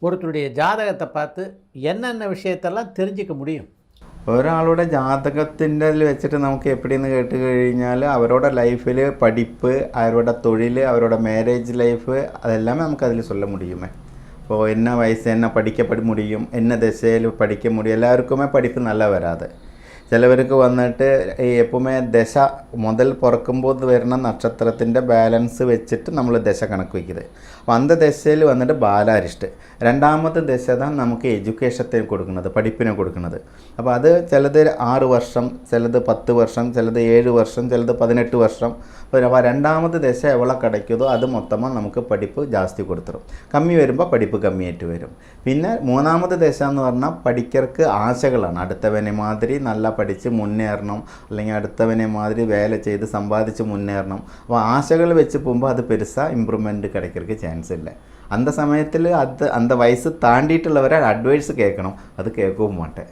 ஒருத்தருடைய ஜாதகத்தை பார்த்து என்னென்ன விஷயத்தெல்லாம் தெரிஞ்சுக்க முடியும்? ഒരാളുടെ ജാതകത്തിൻ്റെ വെച്ചിട്ട് നമുക്ക് എപ്പോഴെന്ന് കേട്ട് കഴിഞ്ഞാൽ അവരുടെ ലൈഫിൽ പഠിപ്പ്, അവരുടെ തൊഴിൽ, അവരുടെ മാരേജ് ലൈഫ് അതെല്ലാം നമുക്കതിൽ சொல்ல முடியுமே. ഇപ്പോൾ എന്ന വയസ്സ് എന്നെ പഠിക്ക മുടിയും, എന്ന ദശയിൽ പഠിക്ക മുടിയും, എല്ലാവർക്കുമേ പഠിപ്പ് നല്ല വരാതെ. ചിലവർക്ക് വന്നിട്ട് എപ്പോഴുമേ ദശ മുതൽ പുറക്കുമ്പോൾ വരുന്ന നക്ഷത്രത്തിൻ്റെ ബാലൻസ് വെച്ചിട്ട് നമ്മൾ ദശ കണക്ക് വയ്ക്കുന്നത്. അപ്പോൾ അന്ത ദശയിൽ വന്നിട്ട് ബാലാരിഷ്ട്, രണ്ടാമത്തെ ദശ தான் നമുക്ക് എഡ്യൂക്കേഷത്തെ കൊടുക്കുന്നത്, പഠിപ്പിനെ കൊടുക്കുന്നത്. അപ്പോൾ അത് ചിലത് 6 വർഷം, ചിലത് 10 വർഷം, ചിലത് 7 വർഷം, ചിലത് 18 വർഷം. അപ്പോൾ രണ്ടാമത്തെ ദശ എവിടെ കിടക്കുമോ അത് മൊത്തமாக നമുക്ക് പഠിപ്പ് ജാസ്തി കൊടുത്തിരും. കമ്മി വരുമ്പോൾ പഠിപ്പ് കമ്മിയായിട്ട് വരും. പിന്നെ മൂന്നാമത്തെ ദശ എന്ന് പറഞ്ഞാൽ പഠിക്കർക്ക് ആശകളാണ്. അടുത്തവനെ മാതിരി നല്ല പഠിച്ച് മുന്നേറണം, അല്ലെങ്കിൽ അടുത്തവനെ മാതിരി വേല ചെയ്ത് സമ്പാദിച്ച് മുന്നേറണം. അപ്പോൾ ആശകൾ വെച്ച് പോകുമ്പോൾ അത് പെരുസാ ഇമ്പ്രൂവ്മെൻറ്റ് കിടക്കർക്ക് ചാൻസ് ഇല്ല. അന്ത സമയത്തിൽ അത് അന്ത വയസ്സ് താണ്ടിയിട്ടുള്ളവരെ അഡ്വൈസ് കേൾക്കണം, അത് കേൾക്കുകയും വേണ്ടേ.